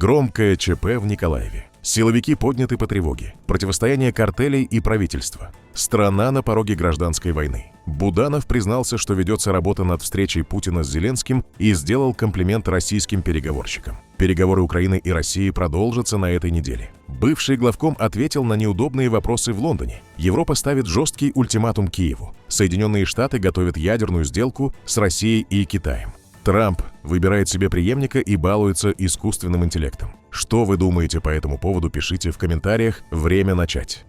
Громкое ЧП в Николаеве. Силовики подняты по тревоге. Противостояние картелей и правительства. Страна на пороге гражданской войны. Буданов признался, что ведется работа над встречей Путина с Зеленским и сделал комплимент российским переговорщикам. Переговоры Украины и России продолжатся на этой неделе. Бывший главком ответил на неудобные вопросы в Лондоне. Европа ставит жесткий ультиматум Киеву. Соединенные Штаты готовят ядерную сделку с Россией и Китаем. Трамп выбирает себе преемника и балуется искусственным интеллектом. Что вы думаете по этому поводу, пишите в комментариях. Время начать.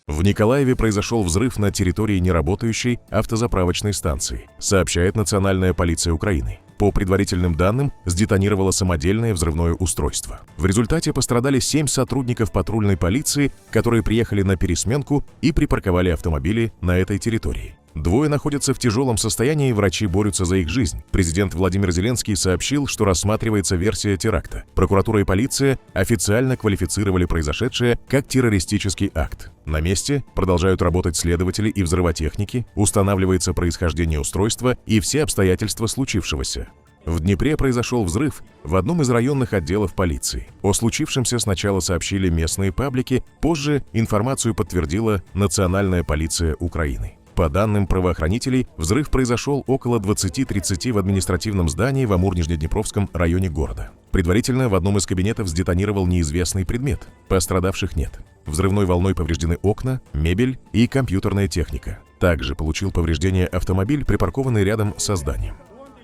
В Николаеве произошел взрыв на территории неработающей автозаправочной станции, сообщает Национальная полиция Украины. По предварительным данным, сдетонировало самодельное взрывное устройство. В результате пострадали 7 сотрудников патрульной полиции, которые приехали на пересменку и припарковали автомобили на этой территории. Двое находятся в тяжелом состоянии, врачи борются за их жизнь. Президент Владимир Зеленский сообщил, что рассматривается версия теракта. Прокуратура и полиция официально квалифицировали произошедшее как террористический акт. На месте продолжают работать следователи и взрывотехники, устанавливается происхождение устройства и все обстоятельства случившегося. В Днепре произошел взрыв в одном из районных отделов полиции. О случившемся сначала сообщили местные паблики, позже информацию подтвердила Национальная полиция Украины. По данным правоохранителей, взрыв произошел около 20:30 в административном здании в Амур-Нижнеднепровском районе города. Предварительно в одном из кабинетов сдетонировал неизвестный предмет. Пострадавших нет. Взрывной волной повреждены окна, мебель и компьютерная техника. Также получил повреждения автомобиль, припаркованный рядом со зданием.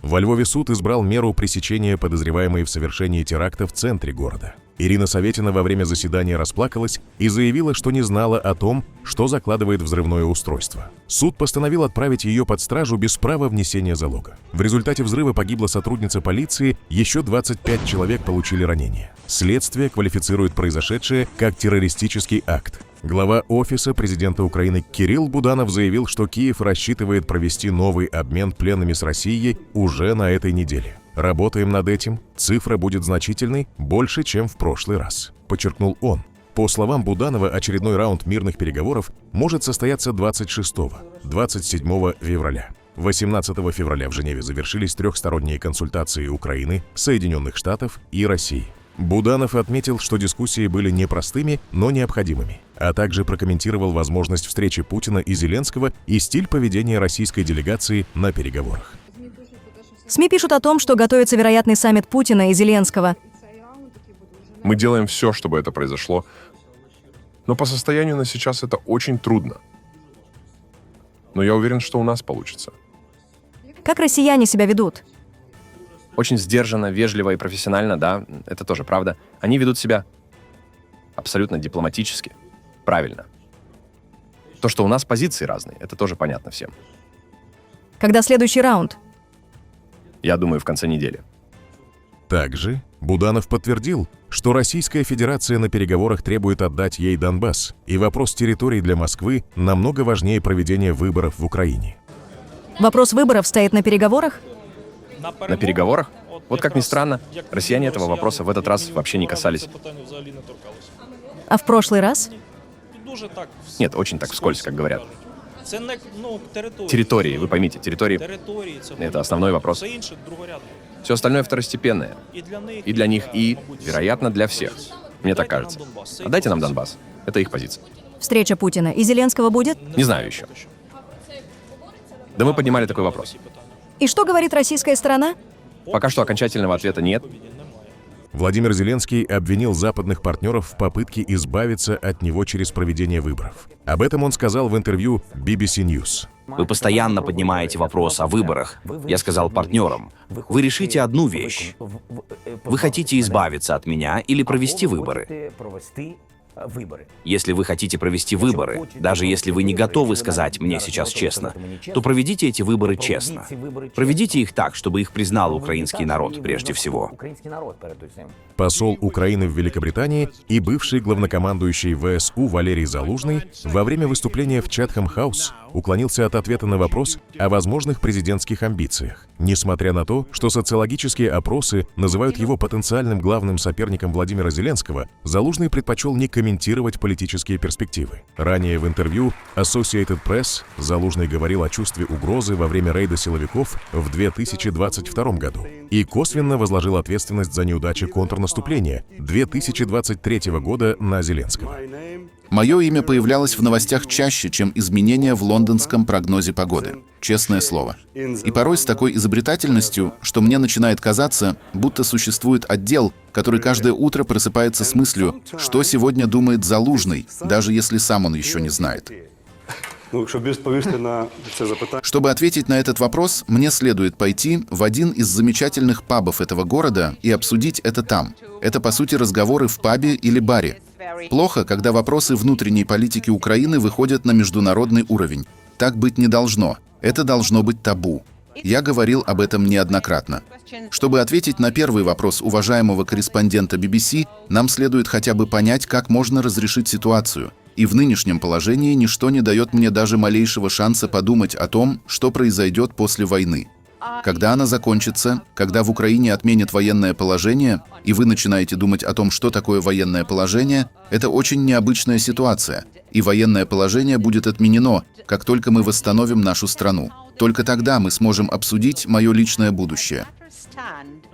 Во Львове суд избрал меру пресечения подозреваемой в совершении теракта в центре города. Ирина Саветина во время заседания расплакалась и заявила, что не знала о том, что закладывает взрывное устройство. Суд постановил отправить ее под стражу без права внесения залога. В результате взрыва погибла сотрудница полиции, еще 25 человек получили ранения. Следствие квалифицирует произошедшее как террористический акт. Глава Офиса президента Украины Кирилл Буданов заявил, что Киев рассчитывает провести новый обмен пленными с Россией уже на этой неделе. «Работаем над этим. Цифра будет значительной, больше, чем в прошлый раз», – подчеркнул он. По словам Буданова, очередной раунд мирных переговоров может состояться 26-27 февраля. 18 февраля в Женеве завершились трехсторонние консультации Украины, Соединенных Штатов и России. Буданов отметил, что дискуссии были непростыми, но необходимыми, а также прокомментировал возможность встречи Путина и Зеленского и стиль поведения российской делегации на переговорах. СМИ пишут о том, что готовится вероятный саммит Путина и Зеленского. Мы делаем все, чтобы это произошло, но по состоянию на сейчас это очень трудно. Но я уверен, что у нас получится. Как россияне себя ведут? Очень сдержанно, вежливо и профессионально, да, это тоже правда. Они ведут себя абсолютно дипломатически, правильно. То, что у нас позиции разные, это тоже понятно всем. Когда следующий раунд? Я думаю, в конце недели. Также Буданов подтвердил, что Российская Федерация на переговорах требует отдать ей Донбасс, и вопрос территорий для Москвы намного важнее проведения выборов в Украине. Вопрос выборов стоит на переговорах? На переговорах? Вот как ни странно, россияне этого вопроса в этот раз вообще не касались. А в прошлый раз? Нет, очень так вскользь, как говорят. Территории, вы поймите, территории – это основной вопрос. Все остальное второстепенное. И для них, и, вероятно, для всех. Мне так кажется. Отдайте нам Донбасс. Это их позиция. Встреча Путина и Зеленского будет? Не знаю еще. Да мы поднимали такой вопрос. И что говорит российская сторона? Пока что окончательного ответа нет. Владимир Зеленский обвинил западных партнеров в попытке избавиться от него через проведение выборов. Об этом он сказал в интервью BBC News. Вы постоянно поднимаете вопрос о выборах. Я сказал партнерам, вы решите одну вещь. Вы хотите избавиться от меня или провести выборы? Если вы хотите провести выборы, даже если вы не готовы сказать мне сейчас честно, то проведите эти выборы честно. Проведите их так, чтобы их признал украинский народ прежде всего. Посол Украины в Великобритании и бывший главнокомандующий ВСУ Валерий Залужный во время выступления в Чатхэм-хаус уклонился от ответа на вопрос о возможных президентских амбициях. Несмотря на то, что социологические опросы называют его потенциальным главным соперником Владимира Зеленского, Залужный предпочел не комментировать политические перспективы. Ранее в интервью Associated Press Залужный говорил о чувстве угрозы во время рейда силовиков в 2022 году и косвенно возложил ответственность за неудачи контрнаступления 2023 года на Зеленского. Мое имя появлялось в новостях чаще, чем изменения в лондонском прогнозе погоды. Честное слово. И порой с такой изобретательностью, что мне начинает казаться, будто существует отдел, который каждое утро просыпается с мыслью, что сегодня думает Залужный, даже если сам он еще не знает. Чтобы ответить на этот вопрос, мне следует пойти в один из замечательных пабов этого города и обсудить это там. Это, по сути, разговоры в пабе или баре. Плохо, когда вопросы внутренней политики Украины выходят на международный уровень. Так быть не должно. Это должно быть табу. Я говорил об этом неоднократно. Чтобы ответить на первый вопрос уважаемого корреспондента BBC, нам следует хотя бы понять, как можно разрешить ситуацию. И в нынешнем положении ничто не дает мне даже малейшего шанса подумать о том, что произойдет после войны. Когда она закончится, когда в Украине отменят военное положение, и вы начинаете думать о том, что такое военное положение, это очень необычная ситуация. И военное положение будет отменено, как только мы восстановим нашу страну. Только тогда мы сможем обсудить мое личное будущее.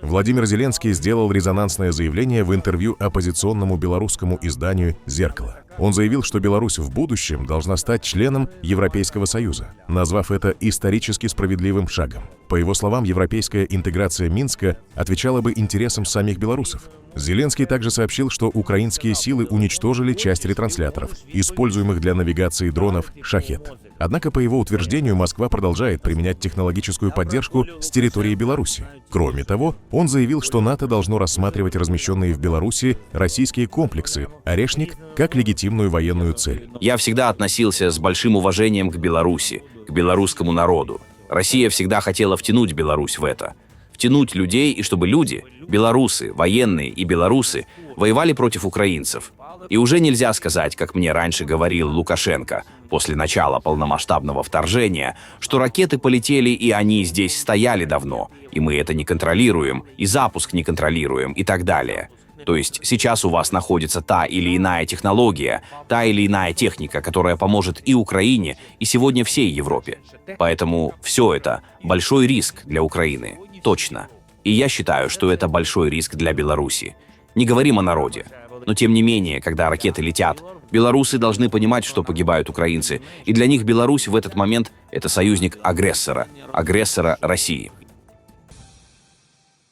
Владимир Зеленский сделал резонансное заявление в интервью оппозиционному белорусскому изданию «Зеркало». Он заявил, что Беларусь в будущем должна стать членом Европейского Союза, назвав это исторически справедливым шагом. По его словам, европейская интеграция Минска отвечала бы интересам самих белорусов. Зеленский также сообщил, что украинские силы уничтожили часть ретрансляторов, используемых для навигации дронов «Шахед». Однако, по его утверждению, Москва продолжает применять технологическую поддержку с территории Беларуси. Кроме того, он заявил, что НАТО должно рассматривать размещенные в Беларуси российские комплексы «Орешник» как легитимную военную цель. Я всегда относился с большим уважением к Беларуси, к белорусскому народу. Россия всегда хотела втянуть Беларусь в это. Втянуть людей, и чтобы люди, белорусы, военные и белорусы, воевали против украинцев. И уже нельзя сказать, как мне раньше говорил Лукашенко, после начала полномасштабного вторжения, что ракеты полетели, и они здесь стояли давно, и мы это не контролируем, и запуск не контролируем, и так далее. То есть сейчас у вас находится та или иная технология, та или иная техника, которая поможет и Украине, и сегодня всей Европе. Поэтому все это большой риск для Украины. Точно. И я считаю, что это большой риск для Беларуси. Не говорим о народе. Но тем не менее, когда ракеты летят, белорусы должны понимать, что погибают украинцы. И для них Беларусь в этот момент – это союзник агрессора России.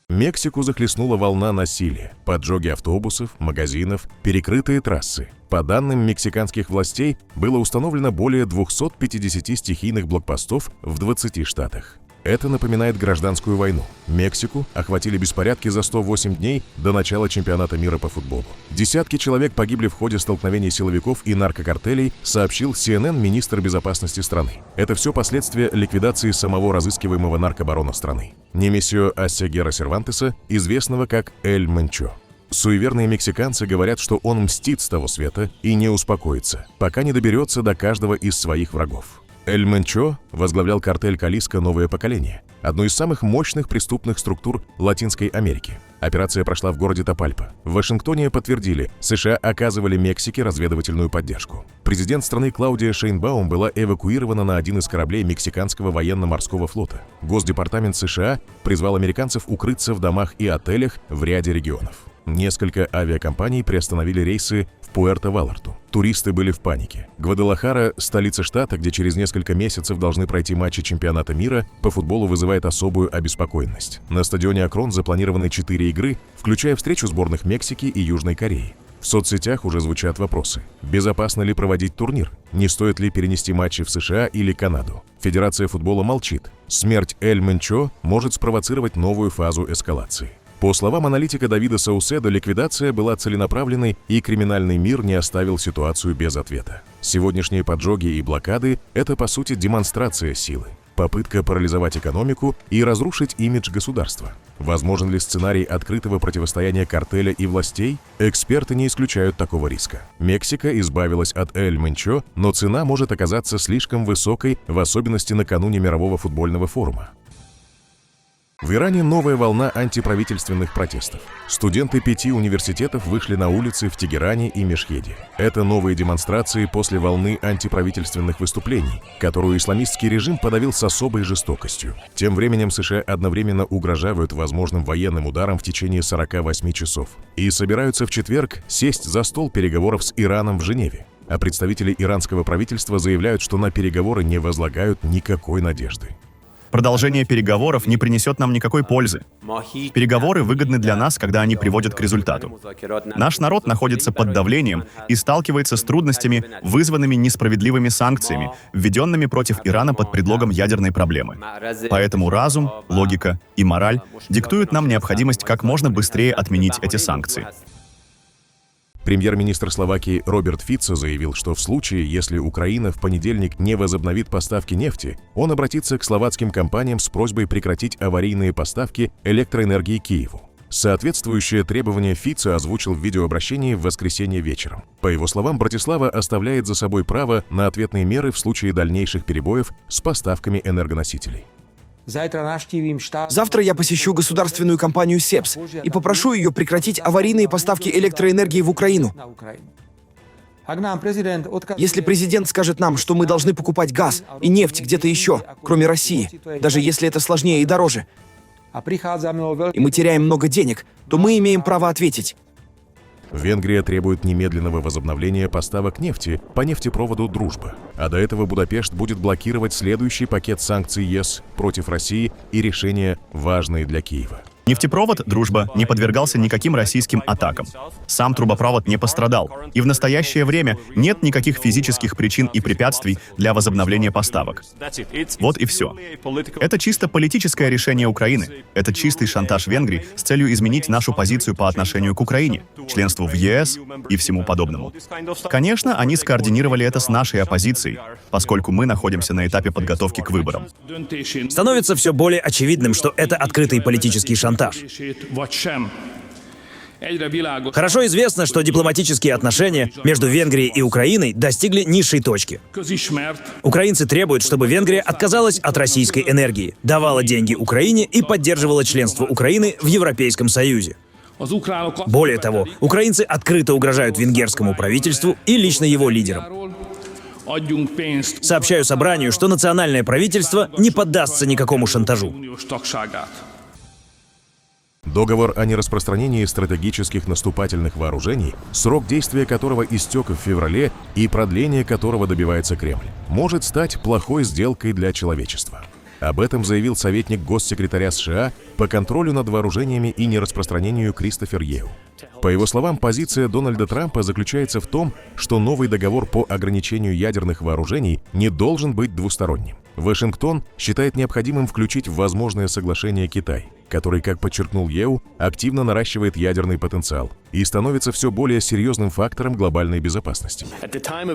Мексику захлестнула волна насилия, поджоги автобусов, магазинов, перекрытые трассы. По данным мексиканских властей, было установлено более 250 стихийных блокпостов в 20 штатах. Это напоминает гражданскую войну. Мексику охватили беспорядки за 108 дней до начала чемпионата мира по футболу. Десятки человек погибли в ходе столкновений силовиков и наркокартелей, сообщил CNN министр безопасности страны. Это все последствия ликвидации самого разыскиваемого наркобарона страны, Немесио Ассегера Сервантеса, известного как Эль Менчо. Суеверные мексиканцы говорят, что он мстит с того света и не успокоится, пока не доберется до каждого из своих врагов. Эль Менчо возглавлял картель «Калиско. Новое поколение», одну из самых мощных преступных структур Латинской Америки. Операция прошла в городе Тапальпа. В Вашингтоне подтвердили, США оказывали Мексике разведывательную поддержку. Президент страны Клаудия Шейнбаум была эвакуирована на один из кораблей мексиканского военно-морского флота. Госдепартамент США призвал американцев укрыться в домах и отелях в ряде регионов. Несколько авиакомпаний приостановили рейсы в Пуэрто-Валарту. Туристы были в панике. Гвадалахара, столица штата, где через несколько месяцев должны пройти матчи чемпионата мира, по футболу вызывает особую обеспокоенность. На стадионе Акрон запланированы 4 игры, включая встречу сборных Мексики и Южной Кореи. В соцсетях уже звучат вопросы. Безопасно ли проводить турнир? Не стоит ли перенести матчи в США или Канаду? Федерация футбола молчит. Смерть Эль Менчо может спровоцировать новую фазу эскалации. По словам аналитика Давида Сауседо, ликвидация была целенаправленной, и криминальный мир не оставил ситуацию без ответа. Сегодняшние поджоги и блокады – это, по сути, демонстрация силы. Попытка парализовать экономику и разрушить имидж государства. Возможен ли сценарий открытого противостояния картеля и властей? Эксперты не исключают такого риска. Мексика избавилась от Эль Менчо, но цена может оказаться слишком высокой, в особенности накануне мирового футбольного форума. В Иране новая волна антиправительственных протестов. Студенты 5 университетов вышли на улицы в Тегеране и Мешхеде. Это новые демонстрации после волны антиправительственных выступлений, которую исламистский режим подавил с особой жестокостью. Тем временем США одновременно угрожают возможным военным ударом в течение 48 часов и собираются в четверг сесть за стол переговоров с Ираном в Женеве. А представители иранского правительства заявляют, что на переговоры не возлагают никакой надежды. Продолжение переговоров не принесет нам никакой пользы. Переговоры выгодны для нас, когда они приводят к результату. Наш народ находится под давлением и сталкивается с трудностями, вызванными несправедливыми санкциями, введенными против Ирана под предлогом ядерной проблемы. Поэтому разум, логика и мораль диктуют нам необходимость как можно быстрее отменить эти санкции. Премьер-министр Словакии Роберт Фицо заявил, что в случае, если Украина в понедельник не возобновит поставки нефти, он обратится к словацким компаниям с просьбой прекратить аварийные поставки электроэнергии Киеву. Соответствующее требование Фицо озвучил в видеообращении в воскресенье вечером. По его словам, Братислава оставляет за собой право на ответные меры в случае дальнейших перебоев с поставками энергоносителей. Завтра я посещу государственную компанию СЕПС и попрошу ее прекратить аварийные поставки электроэнергии в Украину. Если президент скажет нам, что мы должны покупать газ и нефть где-то еще, кроме России, даже если это сложнее и дороже, и мы теряем много денег, то мы имеем право ответить. Венгрия требует немедленного возобновления поставок нефти по нефтепроводу «Дружба». А до этого Будапешт будет блокировать следующий пакет санкций ЕС против России и решения, важные для Киева. Нефтепровод «Дружба» не подвергался никаким российским атакам. Сам трубопровод не пострадал, и в настоящее время нет никаких физических причин и препятствий для возобновления поставок. Вот и все. Это чисто политическое решение Украины. Это чистый шантаж Венгрии с целью изменить нашу позицию по отношению к Украине, членству в ЕС и всему подобному. Конечно, они скоординировали это с нашей оппозицией, поскольку мы находимся на этапе подготовки к выборам. Становится все более очевидным, что это открытый политический шантаж. Хорошо известно, что дипломатические отношения между Венгрией и Украиной достигли низшей точки. Украинцы требуют, чтобы Венгрия отказалась от российской энергии, давала деньги Украине и поддерживала членство Украины в Европейском Союзе. Более того, украинцы открыто угрожают венгерскому правительству и лично его лидерам. Сообщаю собранию, что национальное правительство не поддастся никакому шантажу. Договор о нераспространении стратегических наступательных вооружений, срок действия которого истек в феврале и продление которого добивается Кремль, может стать плохой сделкой для человечества. Об этом заявил советник госсекретаря США по контролю над вооружениями и нераспространению Кристофер Йеу. По его словам, позиция Дональда Трампа заключается в том, что новый договор по ограничению ядерных вооружений не должен быть двусторонним. Вашингтон считает необходимым включить в возможное соглашение Китай, который, как подчеркнул Йеу, активно наращивает ядерный потенциал и становится все более серьезным фактором глобальной безопасности.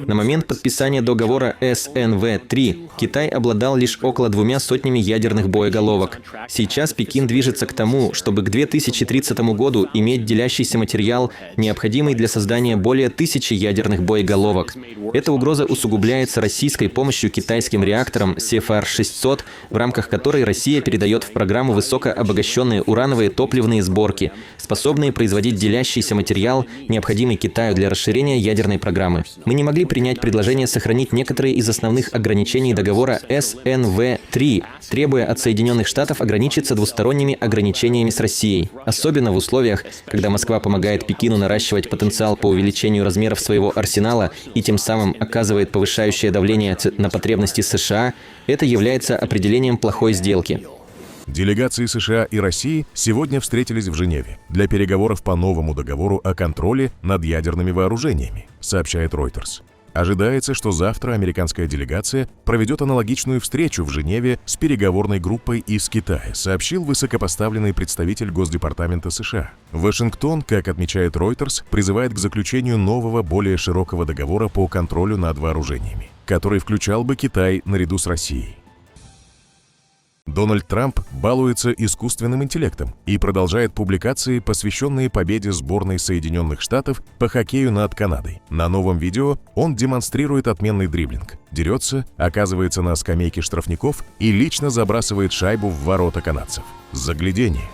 На момент подписания договора СНВ-3 Китай обладал лишь около 200 ядерных боеголовок. Сейчас Пекин движется к тому, чтобы к 2030 году иметь делящийся материал, необходимый для создания более 1000 ядерных боеголовок. Эта угроза усугубляется российской помощью китайским реакторам CFR-600, в рамках которой Россия передает в программу высокообогащенные урановые топливные сборки, способные производить делящийся материал, необходимый Китаю для расширения ядерной программы. Мы не могли принять предложение сохранить некоторые из основных ограничений договора СНВ-3, требуя от Соединенных Штатов ограничиться двусторонними ограничениями с Россией, особенно в условиях, когда Москва помогает Пекину наращивать потенциал по увеличению размеров своего арсенала и тем самым оказывает повышающее давление на потребности США. Это является определением плохой сделки. Делегации США и России сегодня встретились в Женеве для переговоров по новому договору о контроле над ядерными вооружениями, сообщает Reuters. Ожидается, что завтра американская делегация проведет аналогичную встречу в Женеве с переговорной группой из Китая, сообщил высокопоставленный представитель Госдепартамента США. Вашингтон, как отмечает Reuters, призывает к заключению нового, более широкого договора по контролю над вооружениями, который включал бы Китай наряду с Россией. Дональд Трамп балуется искусственным интеллектом и продолжает публикации, посвященные победе сборной Соединенных Штатов по хоккею над Канадой. На новом видео он демонстрирует отменный дриблинг, дерется, оказывается на скамейке штрафников и лично забрасывает шайбу в ворота канадцев. Загляденье.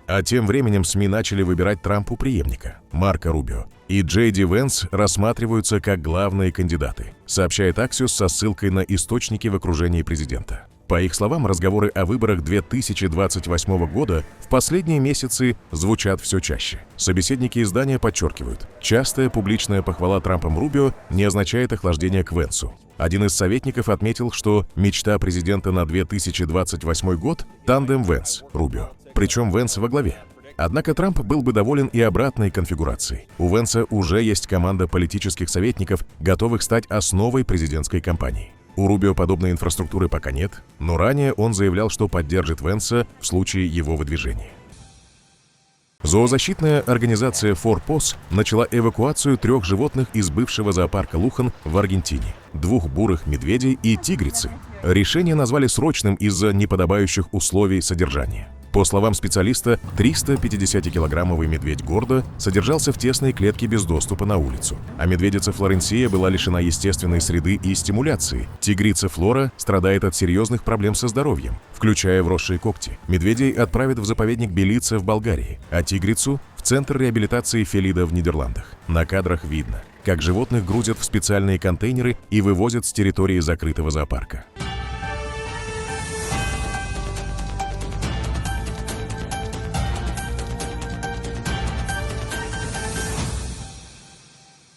А тем временем СМИ начали выбирать Трампу преемника, Марко Рубио, и Джей Ди Венс рассматриваются как главные кандидаты, сообщает Axios со ссылкой на источники в окружении президента. По их словам, разговоры о выборах 2028 года в последние месяцы звучат все чаще. Собеседники издания подчеркивают, частая публичная похвала Трампом Рубио не означает охлаждение к Венсу. Один из советников отметил, что мечта президента на 2028 год – тандем Венс-Рубио. Причем Венс во главе. Однако Трамп был бы доволен и обратной конфигурацией. У Венса уже есть команда политических советников, готовых стать основой президентской кампании. У Рубио подобной инфраструктуры пока нет, но ранее он заявлял, что поддержит Венса в случае его выдвижения. Зоозащитная организация «Форпос» начала эвакуацию 3 животных из бывшего зоопарка Лухан в Аргентине, 2 бурых медведей и тигрицы. Решение назвали срочным из-за неподобающих условий содержания. По словам специалиста, 350-килограммовый медведь Гордо содержался в тесной клетке без доступа на улицу, а медведица Флоренсия была лишена естественной среды и стимуляции. Тигрица Флора страдает от серьезных проблем со здоровьем, включая вросшие когти. Медведей отправят в заповедник Белица в Болгарии, а тигрицу – в Центр реабилитации Фелида в Нидерландах. На кадрах видно, как животных грузят в специальные контейнеры и вывозят с территории закрытого зоопарка.